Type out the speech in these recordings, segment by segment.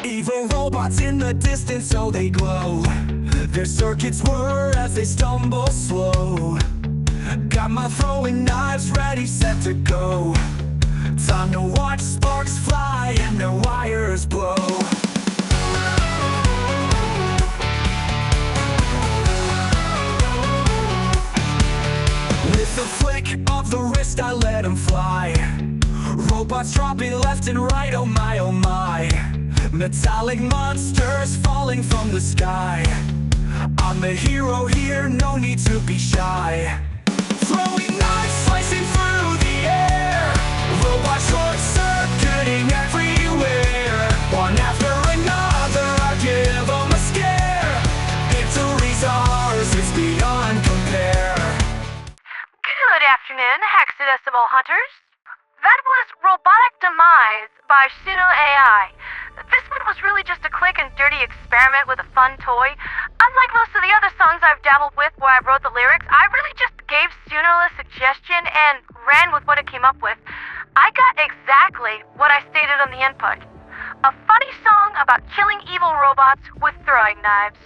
Evil robots in the distance, so they glow. Their circuits whir as they stumble slow. Got my throwing knives ready, set to go. Time to watch sparks fly and their wires blow. With a flick of the wrist I let them fly. Robots dropping left and right, oh my, oh my. Metallic monsters falling from the sky. I'm the hero here, no need to be shy. Throwing knives slicing through the air. Robots short-circuiting everywhere. One after another, I give them a scare. Victory's ours, it's beyond compare. Good afternoon, hexadecimal hunters. That was Robotic Demise by Pseudo AI. This one was really just a quick and dirty experiment with a fun toy. Unlike most of the other songs I've dabbled with where I wrote the lyrics, I really just gave Suno a suggestion and ran with what it came up with. I got exactly what I stated on the input. A funny song about killing evil robots with throwing knives.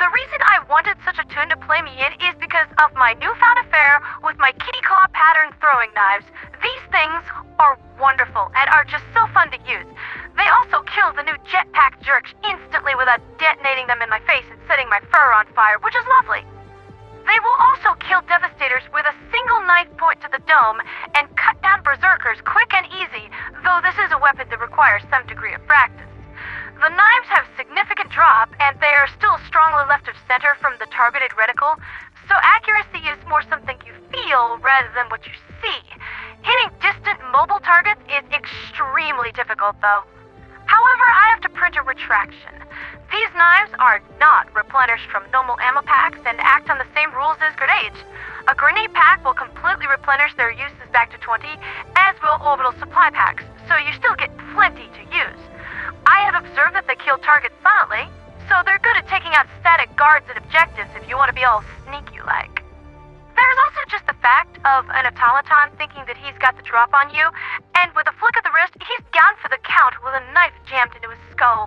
The reason I wanted such a tune to play me in is because of my newfound affair with my kitty claw pattern throwing knives. These things are wonderful and are just so fun to use. They also kill the new jetpack jerks instantly without detonating them in my face and setting my fur on fire, which is lovely. They will also kill Devastators with a single knife point to the dome and cut down berserkers quick and easy, though this is a weapon that requires some degree of practice. The knives have significant drop, and they are still strongly left of center from the targeted reticle, so accuracy is more something you feel rather than what you see. Hitting distant mobile targets is extremely difficult, though. However, I have to print a retraction. These knives are not replenished from normal ammo packs and act on the same rules as grenades. A grenade pack will completely replenish their uses back to 20, as will orbital supply packs, so you still get plenty to use. I have observed that they kill targets silently, so they're good at taking out static guards and objectives if you want to be all sneaky-like. There's also just the fact of an automaton thinking that he's got the drop on you, and with a flick of the wrist, he's down for the count with a knife jammed into his skull.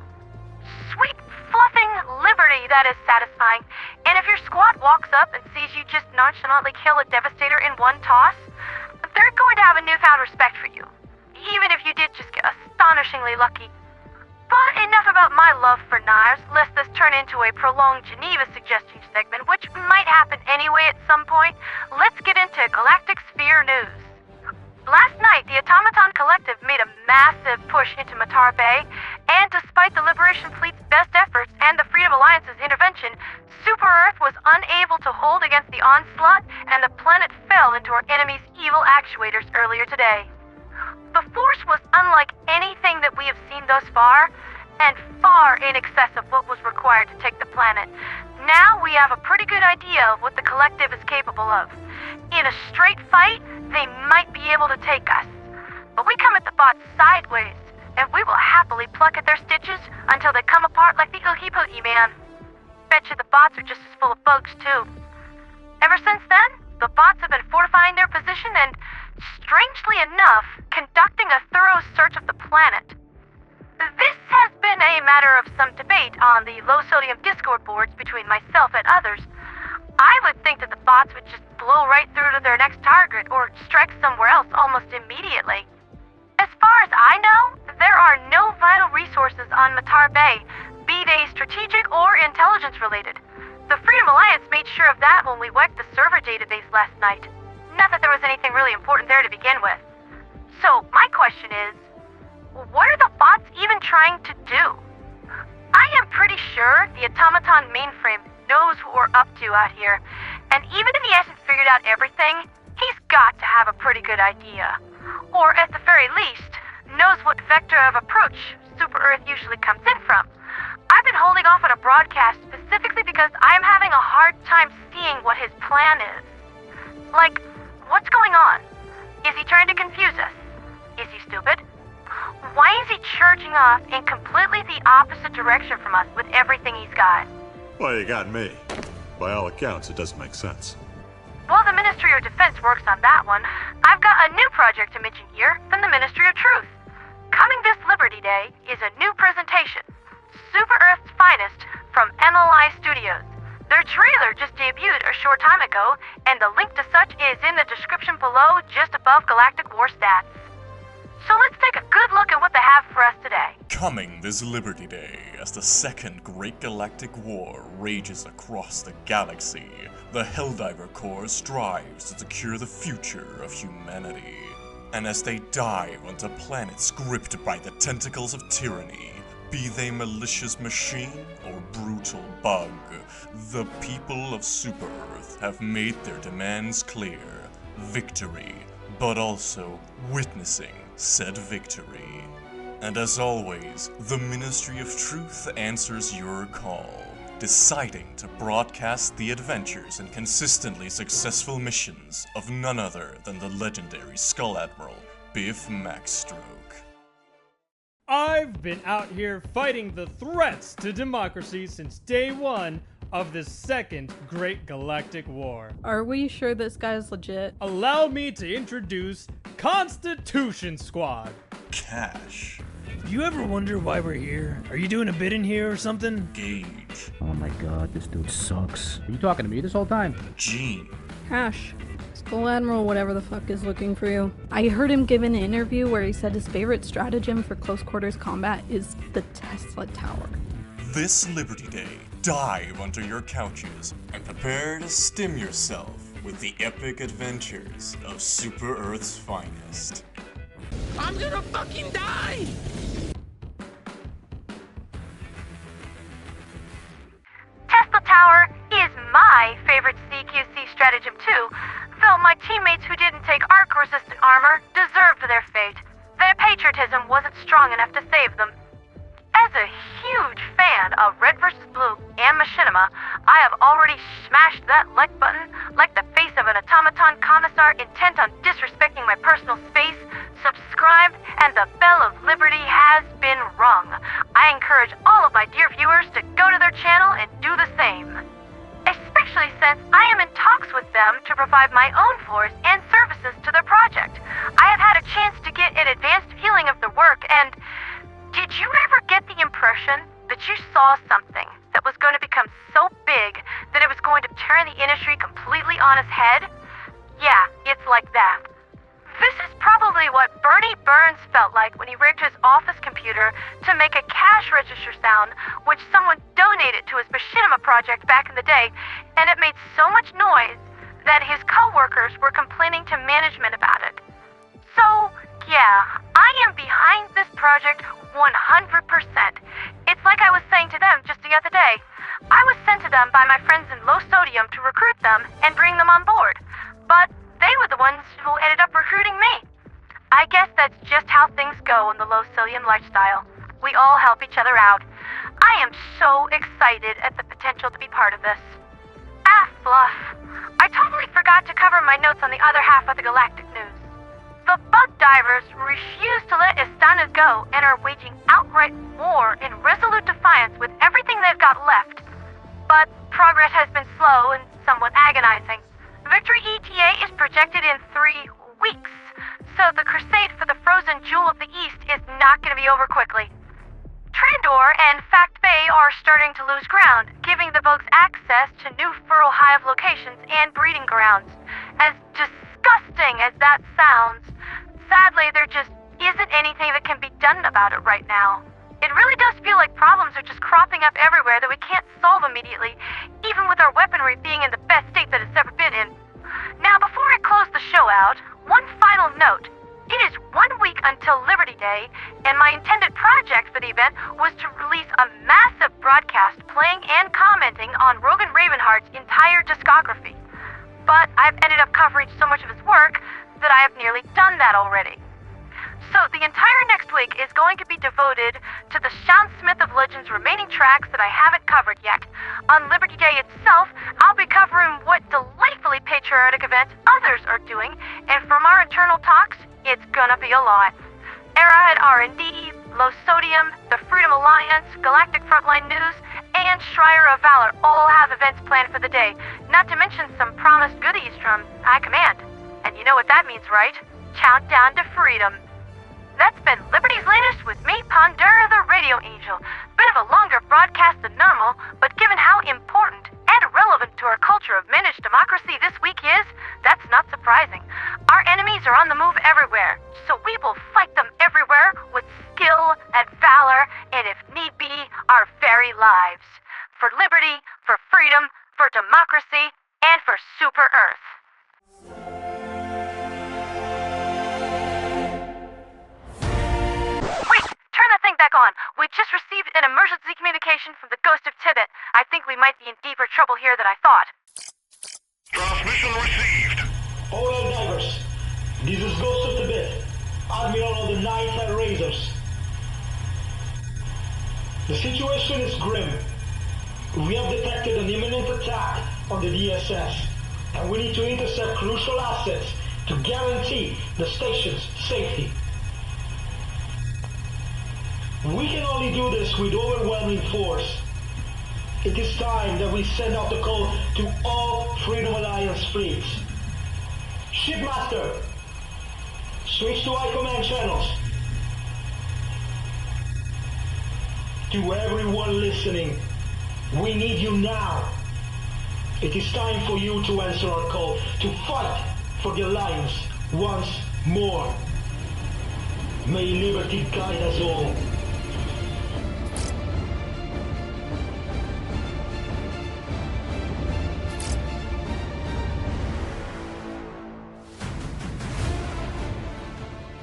Sweet, fluffing liberty that is satisfying, and if your squad walks up and sees you just nonchalantly kill a Devastator in one toss, they're going to have a newfound respect for you, even if you did just get astonishingly lucky. But enough about my love for knives, lest this turn into a prolonged Geneva suggestion segment, which might happen anyway at some point. Let's get into Galactic Sphere news. Last night, the Automaton Collective made a massive push into Matar Bay, and despite the Liberation Fleet's best efforts and the Freedom Alliance's intervention, Super Earth was unable to hold against the onslaught, and the planet fell into our enemy's evil actuators earlier today. The force was unlike anything that we have seen thus far, and far in excess of what was required to take the planet. Now we have a pretty good idea of what the Collective is capable of. In a straight fight, they might be able to take us. But we come at the bots sideways, and we will happily pluck at their stitches until they come apart like the Oogie Boogie Man. Betcha the bots are just as full of bugs, too. Ever since then, the bots have been fortifying their position and, strangely enough, conducting a thorough search of the planet. This has been a matter of some debate on the low-sodium Discord boards between myself and others. I would think that the bots would just blow right through to their next target or strike somewhere else almost immediately. As far as I know, there are no vital resources on Matar Bay, be they strategic or intelligence-related. The Freedom Alliance made sure of that when we wiped the server database last night. Not that there was anything really important there to begin with. So, my question is, what are the bots even trying to do? I am pretty sure the Automaton mainframe knows what we're up to out here, and even if he hasn't figured out everything, he's got to have a pretty good idea. Or, at the very least, knows what vector of approach Super Earth usually comes in from. I've been holding off on a broadcast specifically because I'm having a hard time seeing what his plan is. Like, what's going on? Is he trying to confuse us? Is he stupid? Why is he charging off in completely the opposite direction from us with everything he's got? Well, you got me. By all accounts, it doesn't make sense. While the Ministry of Defense works on that one, I've got a new project to mention here from the Ministry of Truth. Coming this Liberty Day is a new presentation Super Earth's finest from MLI Studios. Their trailer just debuted a short time ago, and the link to such is in the description below, just above Galactic War stats. So let's take a good look at what they have for us today. Coming this Liberty Day, as the Second Great Galactic War rages across the galaxy, the Helldiver Corps strives to secure the future of humanity. And as they dive onto planets gripped by the tentacles of tyranny, be they malicious machine or brutal bug, the people of Super Earth have made their demands clear. Victory, but also witnessing said victory. And as always, the Ministry of Truth answers your call, deciding to broadcast the adventures and consistently successful missions of none other than the legendary Skull Admiral Biff Maxstroke. I've been out here fighting the threats to democracy since day one of the Second Great Galactic War. Are we sure this guy's legit? Allow me to introduce Constitution Squad. Cash. Do you ever wonder why we're here? Are you doing a bid in here or something? Gage. Oh my god, this dude sucks. Are you talking to me this whole time? Gene. Cash. Skull Admiral whatever the fuck is looking for you. I heard him give an interview where he said his favorite stratagem for close quarters combat is the Tesla Tower. This Liberty Day, dive onto your couches and prepare to stim yourself with the epic adventures of Super Earth's finest. I'm gonna fucking die! Tesla Tower is my favorite CQC stratagem too, though my teammates who didn't take arc-resistant armor deserved their fate. Their patriotism wasn't strong enough to save them. As a huge fan of Red vs. Blue and Machinima, I have already smashed that like button like the face of an automaton commissar intent on disrespecting my personal space, subscribed, and the bell of liberty has been rung. I encourage all of my dear viewers to go to their channel and do the same. Especially since I am in talks with them to provide my own floors and services to their project. I have had a chance to get an advanced feeling of the work, and did you ever get the impression that you saw something that was going to become so big that it was going to turn the industry completely on its head? Yeah, it's like that. This is probably what Bernie Burns felt like when he rigged his office computer to make a cash register sound, which someone donated to his Machinima project back in the day, and it made so much noise that his co-workers were complaining to management about it. So, yeah, I am behind this project 100%. It's like I was saying to them just the other day. I was sent to them by my friends in Low Sodium to recruit them and bring them on board, but they were the ones who ended up recruiting me. I guess that's just how things go in the Low Sodium lifestyle. We all help each other out. I am so excited at the potential to be part of this. Ah, fluff. I totally forgot to cover my notes on the other half of the galactic news. The bug divers refuse to let Estanu go and are waging outright war in resolute defiance with everything they've got left. But progress has been slow and somewhat agonizing. Victory ETA is projected in 3 weeks, so the crusade for the frozen jewel of the East is not going to be over quickly. Trandor and Phact Bay are starting to lose ground, giving the bugs access to new fertile hive locations and breeding grounds. As disgusting as that sounds, sadly there just isn't anything that can be done about it right now. It really does feel like problems are just cropping up everywhere that we can't solve immediately, even with our weaponry being in the best state that it's ever been in. Now, before I close the show out, one final note. It is 1 week until Liberty Day, and my intended project for the event was to release a massive broadcast playing and commenting on Rogan Ravenheart's entire discography. But I've ended up covering so much of his work that I have nearly done that already. So the entire next week is going to be devoted to the Sean Smith of Legends remaining tracks that I haven't covered yet. On Liberty Day itself, I'll be covering what delightfully patriotic events others are doing, and from our internal talks, it's gonna be a lot. Arrowhead R&D, Low Sodium, the Freedom Alliance, Galactic Frontline News, and Schreier of Valor all have events planned for the day, not to mention some promised goodies from High Command. And you know what that means, right? Countdown to freedom. That's been Liberty's Latest with me, ponderatheradioangel. Bit of a longer broadcast than normal, but given how important and relevant to our culture of managed democracy this week is, that's not surprising. Our enemies are on the move everywhere, so we will fight them everywhere with skill and valor, and if need be, our very lives. For liberty, for freedom, for democracy, and for Super Earth. Wait, turn that thing back on. We just received an emergency communication from the Ghost of Tibet. I think we might be in deeper trouble here than I thought. Transmission received. All divers, this is Ghost of Tibet, Admiral of the Night Razors. The situation is grim. We have detected an imminent attack on the DSS, and we need to intercept crucial assets to guarantee the station's safety. We can only do this with overwhelming force. It is time that we send out the call to all Freedom Alliance fleets. Shipmaster, switch to I command channels. To everyone listening, we need you now. It is time for you to answer our call to fight for the Alliance once more. May liberty guide us all.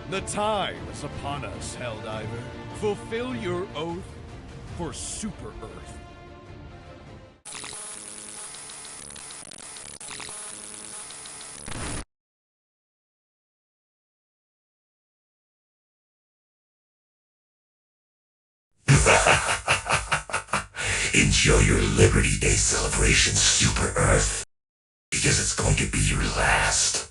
The time is upon us, Helldiver. Fulfill your oath for Super Earth. Enjoy your Liberty Day celebration, Super Earth, because it's going to be your last.